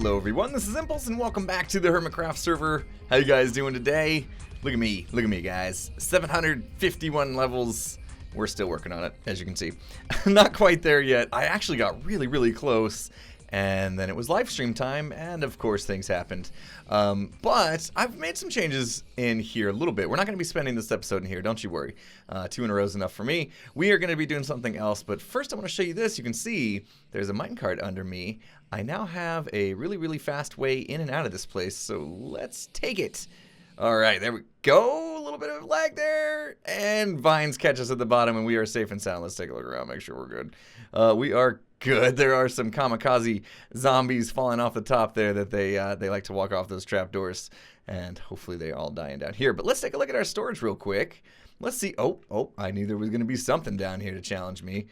Hello everyone, this is Impulse and welcome back to the HermitCraft server. How you guys doing today? Look at me guys. 751 levels. We're still working on it, as you can see. Not quite there yet. I actually got really close, and then it was live stream time, and of course things happened. But I've made some changes in here a little bit. We're not going to be spending this episode in here, don't you worry. 2 in a row is enough for me. We are going to be doing something else, but first I want to show you this. You can see there's a minecart under me. I now have a really fast way in and out of this place, so let's take it. Alright, there we go. A little bit of lag there. And vines catch us at the bottom, and we are safe and sound. Let's take a look around, make sure we're good. We are good. There are some kamikaze zombies falling off the top there that they like to walk off those trapdoors. And hopefully they all die down here. But let's take a look at our storage real quick. Let's see. Oh, I knew there was going to be something down here to challenge me.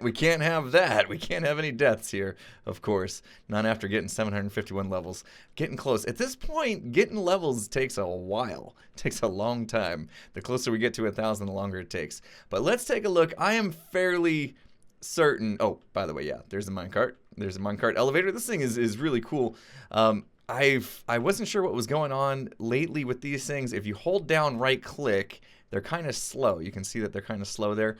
We can't have that. We can't have any deaths here, of course. Not after getting 751 levels. Getting close. At this point, getting levels takes a while. It takes a long time. The closer we get to 1,000, the longer it takes. But let's take a look. I am fairly certain. Oh, by the way, yeah, there's the minecart. There's a minecart elevator. This thing is really cool. I wasn't sure what was going on lately with these things. If you hold down right click, they're kind of slow. You can see that they're kind of slow there.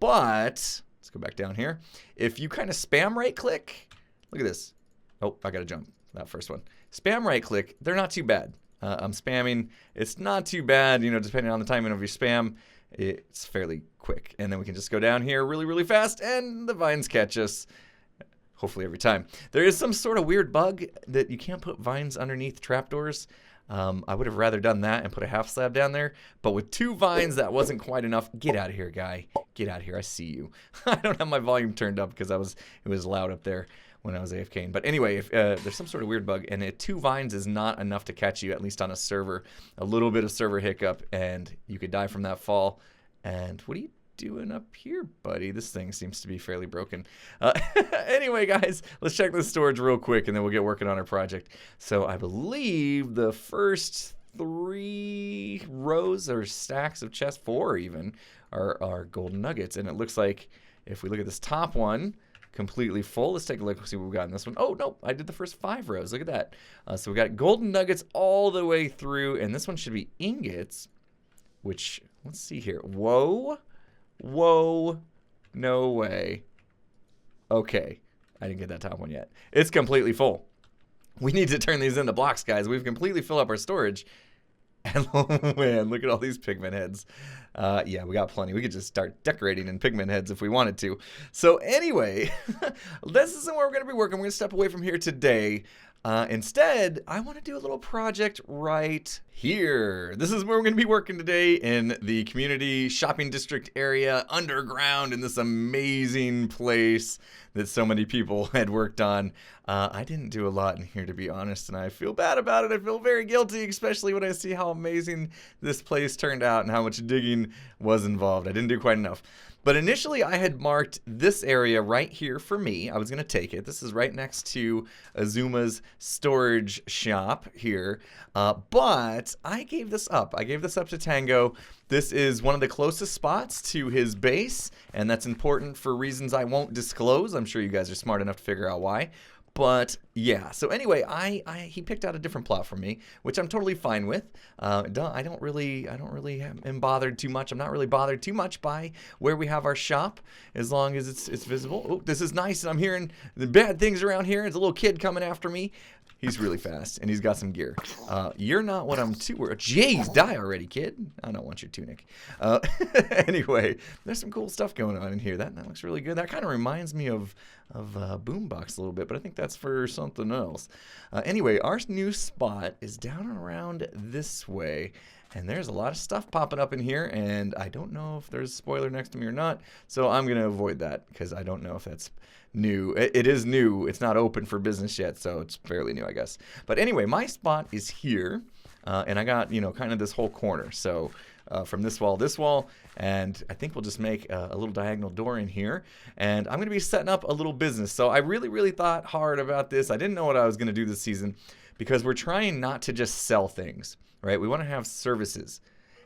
But let's go back down here. If you kind of spam right click, look at this. Oh, I got to jump. That first one. Spam right click. They're not too bad. I'm spamming. It's not too bad, you know, depending on the timing of your spam. It's fairly quick. And then we can just go down here really fast, and the vines catch us. Hopefully every time. There is some sort of weird bug that you can't put vines underneath trapdoors. I would have rather done that and put a half slab down there. But with 2 vines, that wasn't quite enough. Get out of here, guy. Get out of here. I see you. I don't have my volume turned up because it was loud up there when I was AFKing. But anyway, if there's some sort of weird bug, and 2 vines is not enough to catch you, at least on a server. A little bit of server hiccup, and you could die from that fall. And what are you doing up here, buddy? This thing seems to be fairly broken. Anyway, guys, let's check the storage real quick, and then we'll get working on our project. So I believe the first 3 rows or stacks of chests, 4 even, are golden nuggets. And it looks like if we look at this top one, completely full. Let's take a look and see what we got in this one. Oh, no, I did the first 5 rows. Look at that. So we got golden nuggets all the way through, and this one should be ingots, which, let's see here. Whoa, no way. Okay, I didn't get that top one yet. It's completely full. We need to turn these into blocks, guys. We've completely filled up our storage. And oh man, look at all these pigment heads. Yeah, we got plenty. We could just start decorating in pigment heads if we wanted to. So anyway, this isn't where we're going to be working. We're going to step away from here today. Instead, I want to do a little project right here. This is where we're going to be working today, in the community shopping district area, underground, in this amazing place that so many people had worked on. I didn't do a lot in here, to be honest, and I feel bad about it. I feel very guilty, especially when I see how amazing this place turned out and how much digging was involved. I didn't do quite enough. But initially, I had marked this area right here for me. I was going to take it. This is right next to Azuma's storage shop here. But I gave this up. I gave this up to Tango. This is one of the closest spots to his base, and that's important for reasons I won't disclose. I'm sure you guys are smart enough to figure out why. But yeah, so anyway, he picked out a different plot for me, which I'm totally fine with. I don't really am bothered too much. I'm not really bothered too much by where we have our shop, as long as it's visible. Oh, this is nice, and I'm hearing the bad things around here. There's a little kid coming after me. He's really fast, and he's got some gear. You're not what I'm too worried. Jeez, die already, kid. I don't want your tunic. Anyway, there's some cool stuff going on in here. That looks really good. That kind of reminds me of Boombox a little bit, but I think that's for something else. Anyway, our new spot is down and around this way. And there's a lot of stuff popping up in here, and I don't know if there's a spoiler next to me or not, so I'm going to avoid that, because I don't know if that's new. It is new. It's not open for business yet, so it's fairly new, I guess. But anyway, my spot is here, and I got, you know, kind of this whole corner. So from this wall, and I think we'll just make a little diagonal door in here, and I'm going to be setting up a little business. So I really thought hard about this. I didn't know what I was going to do this season, because we're trying not to just sell things. Right, we want to have services,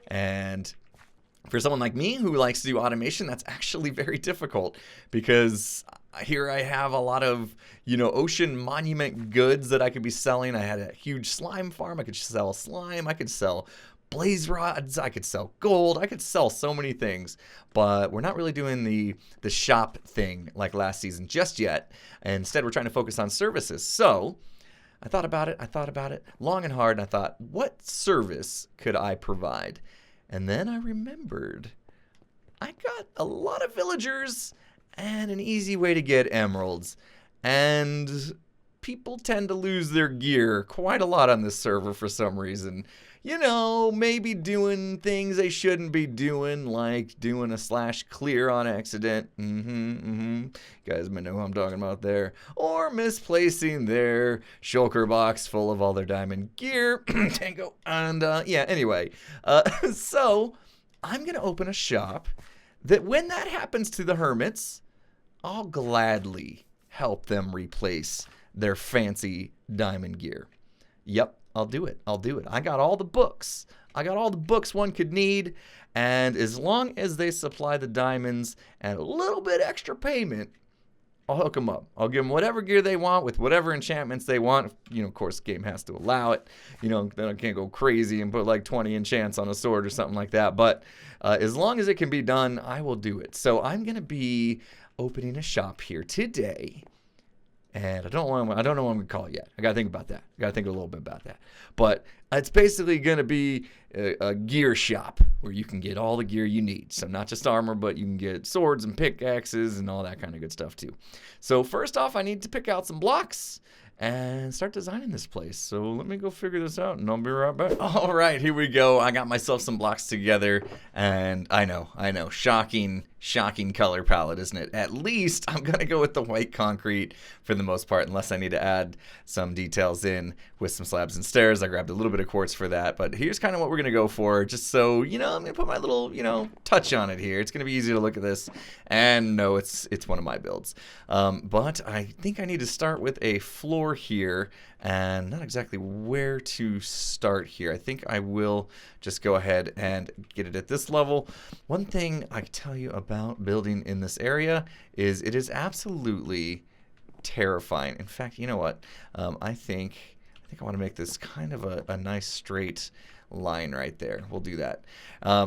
and For someone like me who likes to do automation, that's actually very difficult, because here I have a lot of, ocean monument goods that I could be selling. I had a huge slime farm. I could sell slime. I could sell blaze rods. I could sell gold. I could sell so many things, but we're not really doing the shop thing like last season just yet. And instead, we're trying to focus on services. So I thought about it long and hard, and I thought, what service could I provide? And then I remembered I got a lot of villagers and an easy way to get emeralds. And people tend to lose their gear quite a lot on this server for some reason. Maybe doing things they shouldn't be doing, like doing a /clear on accident. You guys may know who I'm talking about there. Or misplacing their shulker box full of all their diamond gear. Tango. And anyway. So I'm going to open a shop that when that happens to the Hermits, I'll gladly help them replace their fancy diamond gear. Yep. I'll do it. I got all the books. One could need. And as long as they supply the diamonds and a little bit extra payment, I'll hook them up. I'll give them whatever gear they want with whatever enchantments they want. Of course, the game has to allow it. Then I can't go crazy and put like 20 enchants on a sword or something like that. But as long as it can be done, I will do it. So I'm going to be opening a shop here today. And I don't know what I'm going to call it yet. I got to think about that. I got to think a little bit about that. But it's basically going to be a gear shop where you can get all the gear you need. So not just armor, but you can get swords and pickaxes and all that kind of good stuff too. So first off, I need to pick out some blocks and start designing this place. So let me go figure this out, and I'll be right back. All right, here we go. I got myself some blocks together, and I know, shocking color palette, isn't it? At least I'm gonna go with the white concrete for the most part, unless I need to add some details in with some slabs and stairs. I grabbed a little bit of quartz for that, but here's kind of what we're gonna go for, just so, I'm gonna put my little, touch on it here. It's gonna be easy to look at this, and no, it's one of my builds. But I think I need to start with a floor here, and not exactly where to start here. I think I will just go ahead and get it at this level. One thing I can tell you about building in this area is it is absolutely terrifying. In fact, you know what? I think I want to make this kind of a nice straight line right there. We'll do that.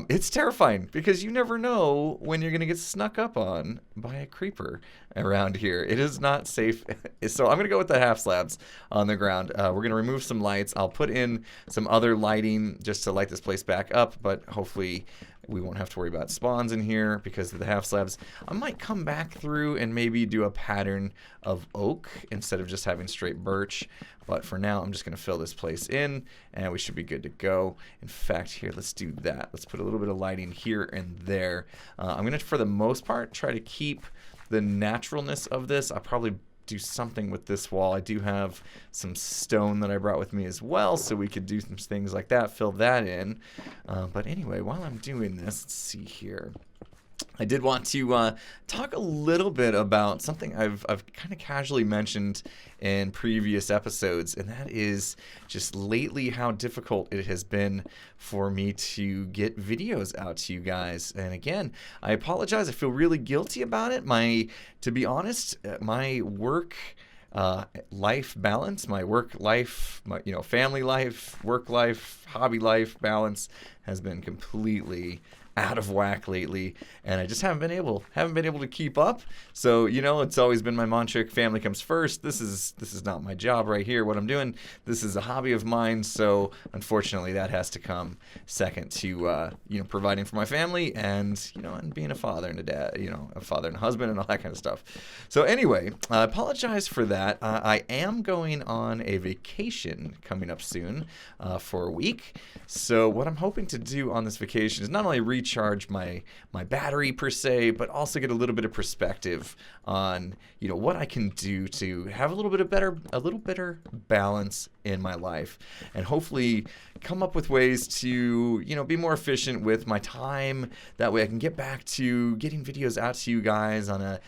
It's terrifying because you never know when you're going to get snuck up on by a creeper around here. It is not safe. So I'm going to go with the half slabs on the ground. We're going to remove some lights. I'll put in some other lighting just to light this place back up, but hopefully we won't have to worry about spawns in here because of the half slabs. I might come back through and maybe do a pattern of oak instead of just having straight birch. But for now, I'm just going to fill this place in, and we should be good to go. In fact, here, let's do that. Let's put a little bit of lighting here and there. I'm going to, for the most part, try to keep the naturalness of this. I'll probably do something with this wall. I do have some stone that I brought with me as well, so we could do some things like that, fill that in. But anyway, while I'm doing this, let's see here. I did want to talk a little bit about something I've kind of casually mentioned in previous episodes, and that is just lately how difficult it has been for me to get videos out to you guys. And again, I apologize. I feel really guilty about it. To be honest, my work life balance, my work life, my family life, work life, hobby life balance has been completely out of whack lately, and I just haven't been able to keep up. So it's always been my mantra: family comes first. This is not my job right here, what I'm doing. This is a hobby of mine, so unfortunately that has to come second to providing for my family and and being a father and a dad, a father and a husband and all that kind of stuff. So anyway, I apologize for that. I am going on a vacation coming up soon for a week. So what I'm hoping to do on this vacation is not only recharge my battery per se, but also get a little bit of perspective on what I can do to have a little better balance in my life, and hopefully come up with ways to, you know, be more efficient with my time. That way I can get back to getting videos out to you guys on a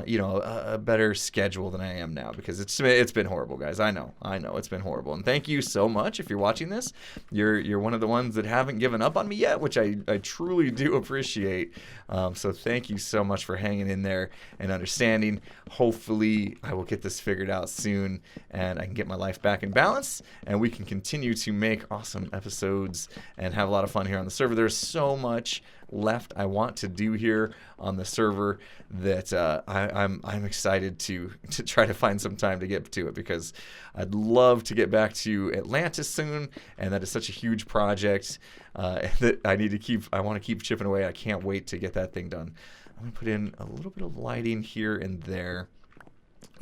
you know, a better schedule than I am now, because it's been horrible, guys. I know it's been horrible. And thank you so much if you're watching this. You're one of the ones that haven't given up on me yet, which I truly do appreciate. So thank you so much for hanging in there and understanding. Hopefully I will get this figured out soon and I can get my life back in balance and we can continue to make awesome episodes and have a lot of fun here on the server. There's so much left I want to do here on the server that I'm excited to try to find some time to get to it, because I'd love to get back to Atlantis soon, and that is such a huge project that I want to keep chipping away. I can't wait to get that thing done. I'm gonna put in a little bit of lighting here and there.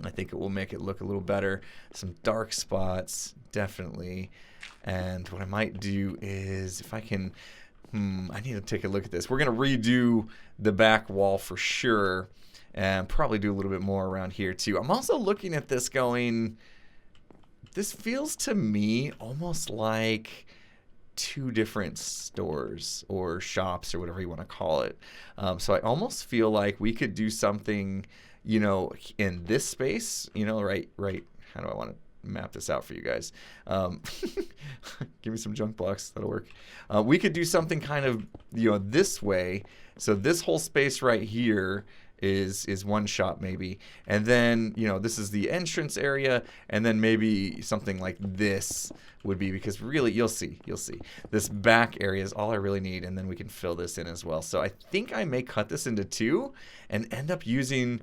I think it will make it look a little better. Some dark spots, definitely. And what I might do is, if I can, I need to take a look at this. We're going to redo the back wall for sure, and probably do a little bit more around here too. I'm also looking at this going, this feels to me almost like two different stores or shops or whatever you want to call it. So I almost feel like we could do something, you know, in this space, you know, right. How do I want to map this out for you guys? Give me some junk blocks, that'll work. We could do something kind of, you know, this way. So this whole space right here is one shop maybe, and then, you know, this is the entrance area, and then maybe something like this would be, because really you'll see this back area is all I really need, and then we can fill this in as well. So I think I may cut this into two and end up using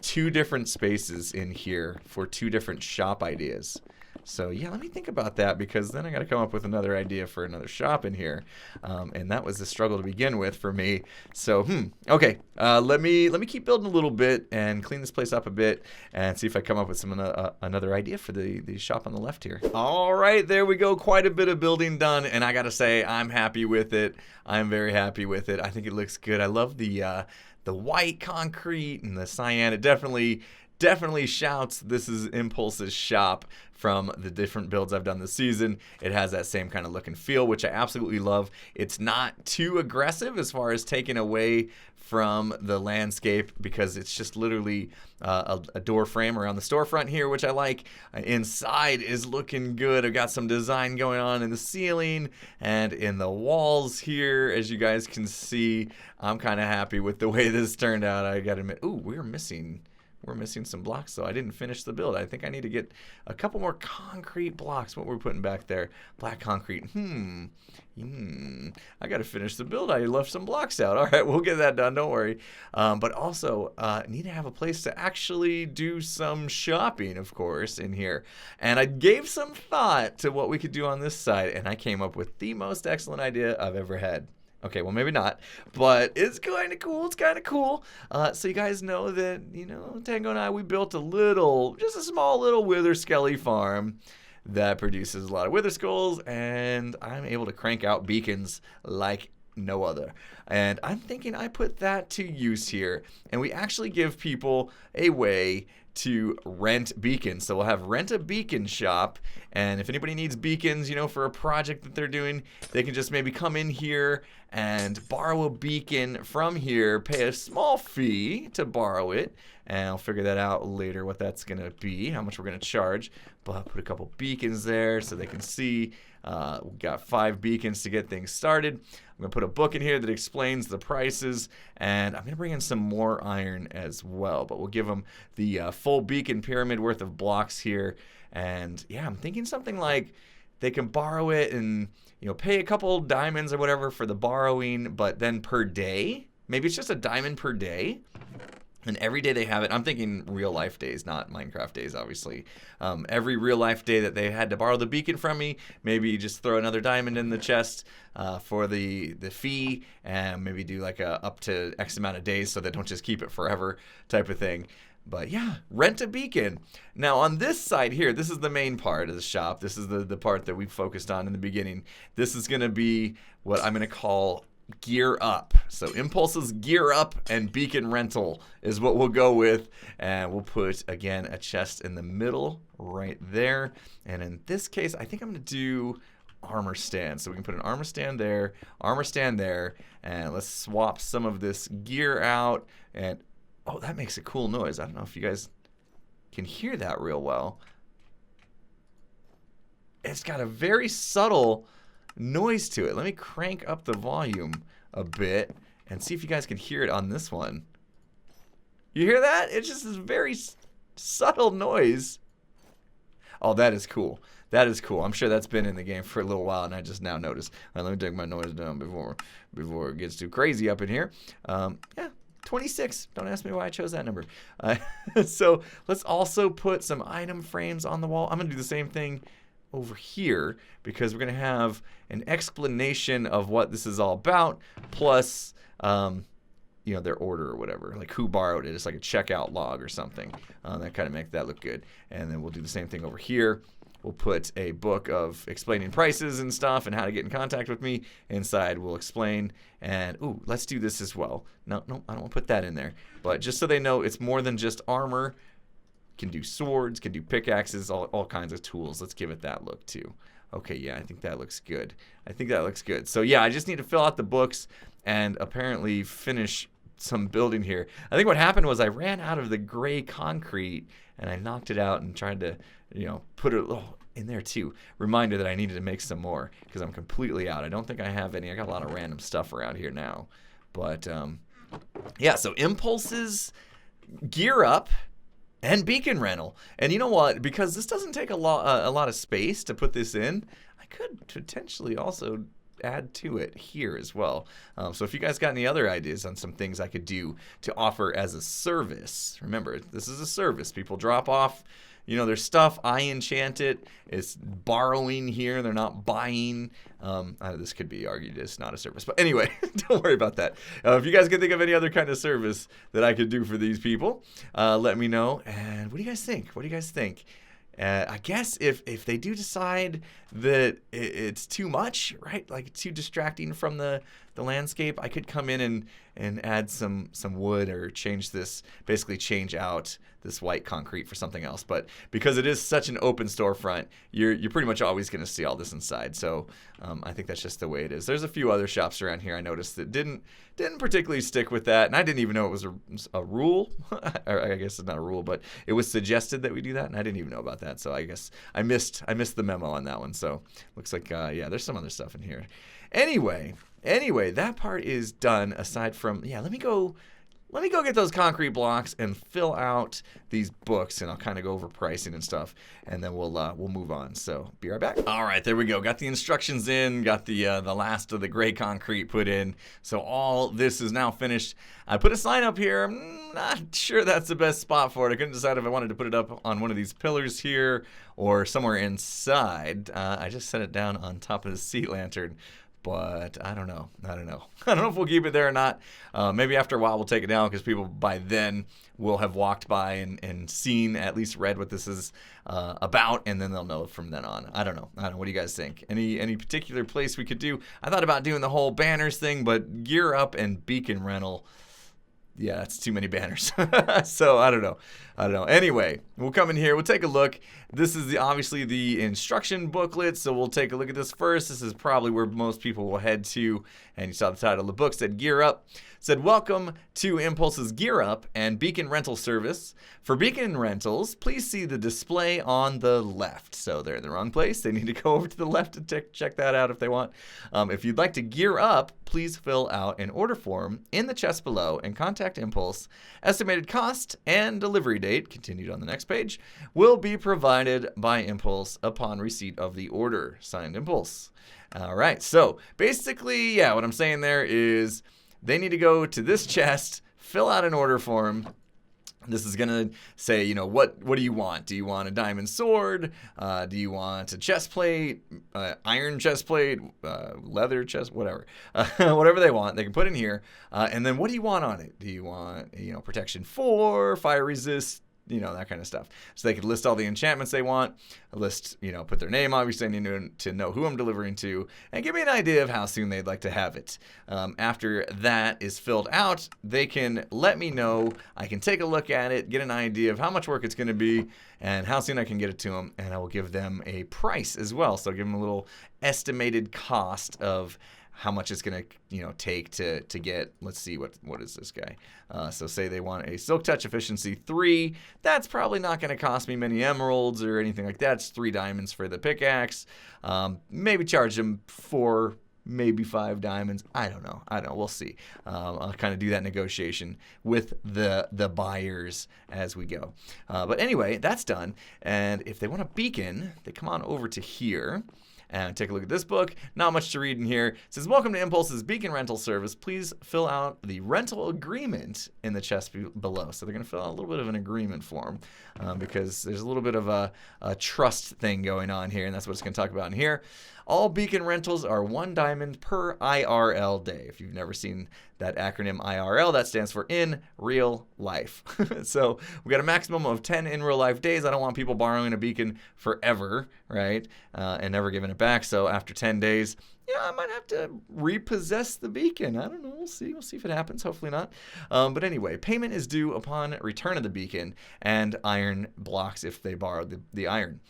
two different spaces in here for two different shop ideas. So yeah, let me think about that, because then I got to come up with another idea for another shop in here, and that was the struggle to begin with for me. So okay, let me keep building a little bit and clean this place up a bit and see if I come up with some another idea for the shop on the left here. All right, there we go. Quite a bit of building done, and I gotta say I'm happy with it. I'm very happy with it. I think it looks good. I love the white concrete and the cyan. It definitely shouts this is Impulse's shop from the different builds I've done this season. It has that same kind of look and feel, which I absolutely love. It's not too aggressive as far as taking away from the landscape, because it's just literally a door frame around the storefront here, which I like. Inside is looking good. I've got some design going on in the ceiling and in the walls here. As you guys can see, I'm kind of happy with the way this turned out. I gotta admit, ooh, we're missing some blocks, though. I didn't finish the build. I think I need to get a couple more concrete blocks. What we're putting back there? Black concrete. I got to finish the build. I left some blocks out. All right, we'll get that done. Don't worry. But also, need to have a place to actually do some shopping, of course, in here. And I gave some thought to what we could do on this side, and I came up with the most excellent idea I've ever had. Okay, well, maybe not, but it's kind of cool. It's kind of cool. So you guys know that, you know, Tango and I, we built just a small little wither skelly farm that produces a lot of wither skulls, and I'm able to crank out beacons like no other. And I'm thinking I put that to use here, and we actually give people a way to rent beacons. So we'll have rent a beacon shop, and if anybody needs beacons, you know, for a project that they're doing, they can just maybe come in here and borrow a beacon from here, pay a small fee to borrow it, and I'll figure that out later what that's gonna be, how much we're gonna charge. But put a couple beacons there so they can see. We've got 5 beacons to get things started. I'm gonna put a book in here that explains the prices, and I'm gonna bring in some more iron as well, but we'll give them the full beacon pyramid worth of blocks here. And yeah, I'm thinking something like they can borrow it and, you know, pay a couple diamonds or whatever for the borrowing, but then per day, maybe it's just a diamond per day. And every day they have it, I'm thinking real life days, not Minecraft days, obviously. Every real life day that they had to borrow the beacon from me, maybe just throw another diamond in the chest for the fee, and maybe do like a up to X amount of days so they don't just keep it forever type of thing. But yeah, rent a beacon. Now on this side here, this is the main part of the shop. This is the part that we focused on in the beginning. This is gonna be what I'm gonna call gear up. So Impulse's gear up and beacon rental is what we'll go with. And we'll put, again, a chest in the middle right there. And in this case, I think I'm going to do armor stand. So we can put an armor stand there, and let's swap some of this gear out. And oh, that makes a cool noise. I don't know if you guys can hear that real well. It's got a very subtle noise to it. Let me crank up the volume a bit and see if you guys can hear it on this one. You hear that? It's just this very subtle noise. Oh, that is cool. That is cool. I'm sure that's been in the game for a little while, and I just now noticed. All right, let me take my noise down before it gets too crazy up in here. Yeah, 26. Don't ask me why I chose that number. So let's also put some item frames on the wall. I'm going to do the same thing over here because we're going to have an explanation of what this is all about, plus you know, their order or whatever, like who borrowed it. It's like a checkout log or something. That kind of makes that look good. And then we'll do the same thing over here. We'll put a book of explaining prices and stuff and how to get in contact with me. Inside we'll explain. And ooh, let's do this as well. No, I don't want to put that in there. But just so they know it's more than just armor. Can do swords, can do pickaxes, all kinds of tools. Let's give it that look too. Okay, yeah, I think that looks good. So yeah, I just need to fill out the books and apparently finish some building here. I think what happened was I ran out of the gray concrete and I knocked it out and tried to, you know, put it in there too. Reminder that I needed to make some more because I'm completely out. I don't think I have any. I got a lot of random stuff around here now. But yeah, so Impulses, gear up, and beacon rental. And you know what? Because this doesn't take a lot of space to put this in, I could potentially also add to it here as well. So if you guys got any other ideas on some things I could do to offer as a service, remember, this is a service. People drop off, you know, their stuff. I enchant it. It's borrowing here. They're not buying. This could be argued as not a service. But anyway, don't worry about that. If you guys can think of any other kind of service that I could do for these people, let me know. And what do you guys think? I guess if they do decide that it's too much, right? Like too distracting from the landscape, I could come in and add some wood or change out this white concrete for something else. But because it is such an open storefront, you're pretty much always going to see all this inside. So I think that's just the way it is. There's a few other shops around here I noticed that didn't particularly stick with that, and I didn't even know it was a rule. Or I guess it's not a rule, but it was suggested that we do that, and I didn't even know about that. So I guess I missed the memo on that one. So looks like yeah, there's some other stuff in here. Anyway, that part is done. Aside from, yeah, let me go get those concrete blocks and fill out these books, and I'll kind of go over pricing and stuff, and then we'll move on. So be right back. All right, there we go. Got the instructions in. Got the last of the gray concrete put in. So all this is now finished. I put a sign up here. I'm not sure that's the best spot for it. I couldn't decide if I wanted to put it up on one of these pillars here or somewhere inside. I just set it down on top of the sea lantern. But I don't know. I don't know if we'll keep it there or not. Maybe after a while we'll take it down because people by then will have walked by and seen, at least read what this is about, and then they'll know from then on. I don't know. What do you guys think? Any particular place we could do? I thought about doing the whole banners thing, but gear up and beacon rental. Yeah, that's too many banners. So I don't know. Anyway, we'll come in here. We'll take a look. This is obviously the instruction booklet, so we'll take a look at this first. This is probably where most people will head to. And you saw the title of the book said Gear Up. Said, welcome to Impulse's Gear Up and Beacon Rental Service. For beacon rentals, please see the display on the left. So they're in the wrong place. They need to go over to the left to check that out if they want. If you'd like to gear up, please fill out an order form in the chest below and contact Impulse. Estimated cost and delivery date, continued on the next page, will be provided by Impulse upon receipt of the order. Signed, Impulse. All right, so basically, yeah, what I'm saying there is they need to go to this chest, fill out an order form. This is going to say, you know, what do you want? Do you want a diamond sword? Do you want a chest plate, iron chest plate, leather chest, whatever. Whatever they want, they can put in here. And then what do you want on it? Do you want, you know, protection 4, fire resist you know, that kind of stuff. So they could list all the enchantments they want, list, you know, put their name, obviously I need to know who I'm delivering to, and give me an idea of how soon they'd like to have it. After that is filled out, they can let me know, I can take a look at it, get an idea of how much work it's going to be, and how soon I can get it to them, and I will give them a price as well. So I'll give them a little estimated cost of how much it's going to, you know, take to get, let's see, what is this guy? So say they want a Silk Touch Efficiency 3. That's probably not going to cost me many emeralds or anything like that. It's 3 diamonds for the pickaxe. Maybe charge them 4, maybe 5 diamonds. I don't know. We'll see. I'll kind of do that negotiation with the buyers as we go. But anyway, that's done. And if they want a beacon, they come on over to here. And take a look at this book. Not much to read in here. It says, welcome to Impulse's Beacon Rental Service. Please fill out the rental agreement in the chest below. So they're going to fill out a little bit of an agreement form because there's a little bit of a trust thing going on here, and that's what it's going to talk about in here. All beacon rentals are 1 diamond per IRL day. If you've never seen that acronym IRL, that stands for in real life. So we got a maximum of 10 in real life days. I don't want people borrowing a beacon forever, right? And never giving it back. So after 10 days, yeah, I might have to repossess the beacon. I don't know. We'll see. We'll see if it happens. Hopefully not. But anyway, payment is due upon return of the beacon and iron blocks if they borrow the iron.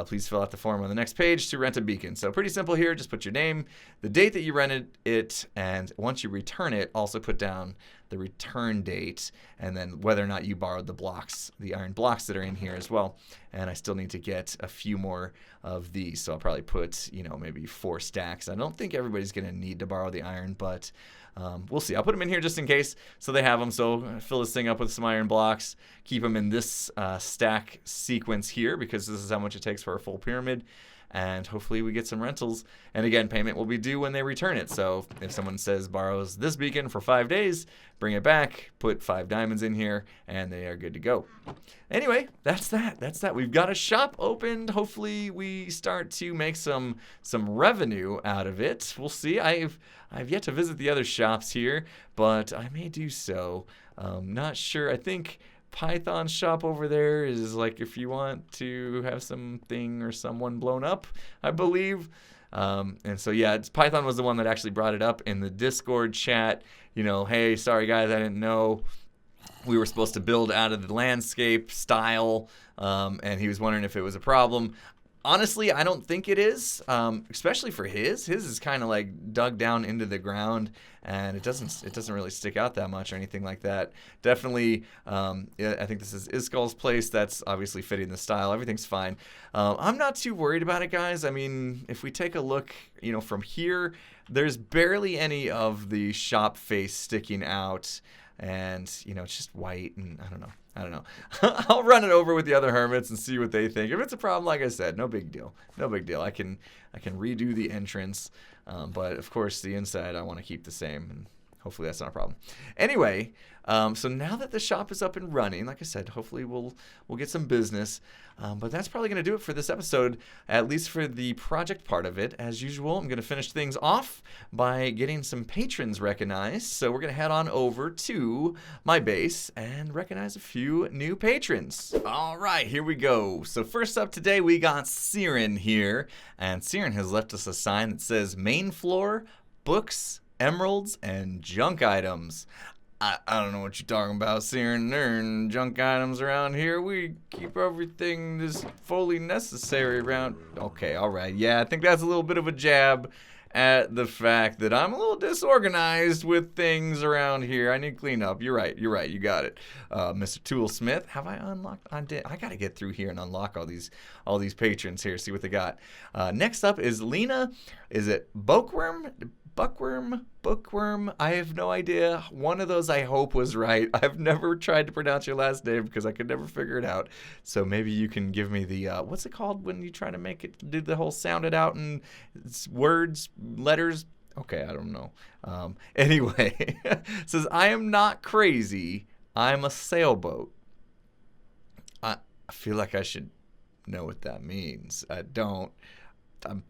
Please fill out the form on the next page to rent a beacon. So pretty simple here. Just put your name, the date that you rented it, and once you return it, also put down the return date, and then whether or not you borrowed the blocks, the iron blocks that are in here as well. And I still need to get a few more of these, so I'll probably put, you know, maybe 4 stacks. I don't think everybody's going to need to borrow the iron, but we'll see. I'll put them in here just in case, so they have them. So fill this thing up with some iron blocks, keep them in this stack sequence here, because this is how much it takes for a full pyramid. And hopefully we get some rentals. And again, payment will be due when they return it. So if someone says borrows this beacon for 5 days, bring it back, put 5 diamonds in here, and they are good to go. Anyway, that's that. We've got a shop opened. Hopefully we start to make some revenue out of it. We'll see. I've yet to visit the other shops here, but I may do so. Not sure. I think Python's shop over there is like if you want to have something or someone blown up, I believe. And so yeah, Python was the one that actually brought it up in the Discord chat. You know, hey, sorry guys, I didn't know we were supposed to build out of the landscape style, and he was wondering if it was a problem. Honestly, I don't think it is, especially for his. His is kind of like dug down into the ground, and it doesn't really stick out that much or anything like that. Definitely, I think this is Iskull's place. That's obviously fitting the style. Everything's fine. I'm not too worried about it, guys. I mean, if we take a look, you know, from here, there's barely any of the shop face sticking out. And, you know, it's just white, and I don't know. I'll run it over with the other hermits and see what they think. If it's a problem, like I said, no big deal. I can redo the entrance, but of course the inside I want to keep the same, and hopefully that's not a problem. Anyway, so now that the shop is up and running, like I said, hopefully we'll get some business. But that's probably going to do it for this episode, at least for the project part of it. As usual, I'm going to finish things off by getting some patrons recognized. So we're going to head on over to my base and recognize a few new patrons. All right, here we go. So first up today, we got Siren here. And Siren has left us a sign that says main floor, books, emeralds, and junk items. I don't know what you're talking about, Siren. There are junk items around here. We keep everything just fully necessary around. Okay, all right. Yeah, I think that's a little bit of a jab at the fact that I'm a little disorganized with things around here. I need cleanup. You're right. You got it. Mr. Toolsmith, have I unlocked? I got to get through here and unlock all these patrons here, see what they got. Next up is Lena. Is it Bookworm? Bookworm, I have no idea. One of those I hope was right. I've never tried to pronounce your last name because I could never figure it out. So maybe you can give me the, what's it called when you try to make it, do the whole sound it out in words, letters? Okay, I don't know. Anyway, it says, I am not crazy. I'm a sailboat. I feel like I should know what that means. I don't. I'm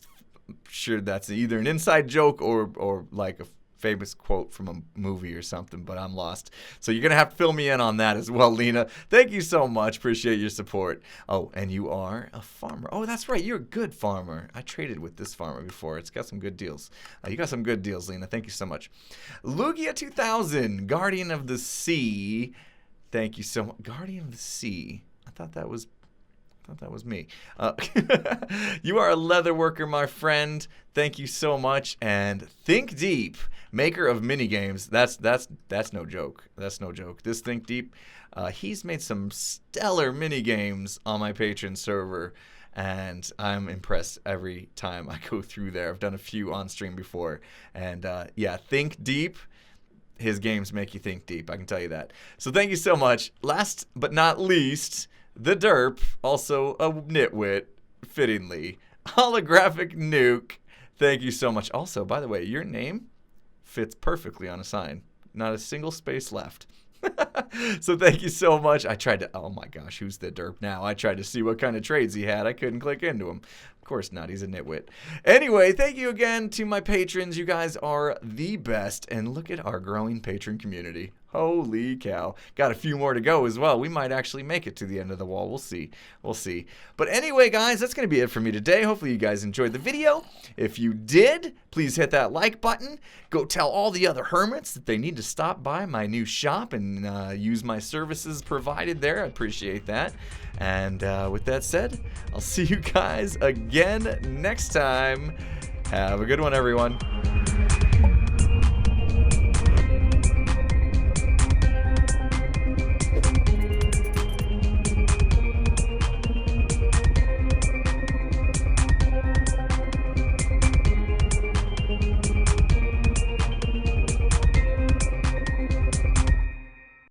sure that's either an inside joke or like a famous quote from a movie or something, but I'm lost. So you're going to have to fill me in on that as well, Lena. Thank you so much. Appreciate your support. Oh, and you are a farmer. Oh, that's right. You're a good farmer. I traded with this farmer before. It's got some good deals. You got some good deals, Lena. Thank you so much. Lugia 2000, Guardian of the Sea. Thank you so much. Guardian of the Sea. I thought that was me. You are a leather worker, my friend. Thank you so much. And Think Deep, maker of mini games. That's no joke. That's no joke. This Think Deep, he's made some stellar mini games on my Patron server, and I'm impressed every time I go through there. I've done a few on stream before, and yeah, Think Deep. His games make you think deep, I can tell you that. So thank you so much. Last but not least, the D.E.R.P, also a nitwit, fittingly. Holographic Nuke, thank you so much. Also, by the way, your name fits perfectly on a sign. Not a single space left. So thank you so much. I tried to, oh my gosh, who's the D.E.R.P now? I tried to see what kind of trades he had. I couldn't click into him. Of course not, he's a nitwit. Anyway, thank you again to my patrons. You guys are the best. And look at our growing patron community. Holy cow. Got a few more to go as well. We might actually make it to the end of the wall. We'll see. We'll see. But anyway, guys, that's going to be it for me today. Hopefully you guys enjoyed the video. If you did, please hit that like button. Go tell all the other hermits that they need to stop by my new shop and use my services provided there. I appreciate that. And with that said, I'll see you guys again next time. Have a good one, everyone.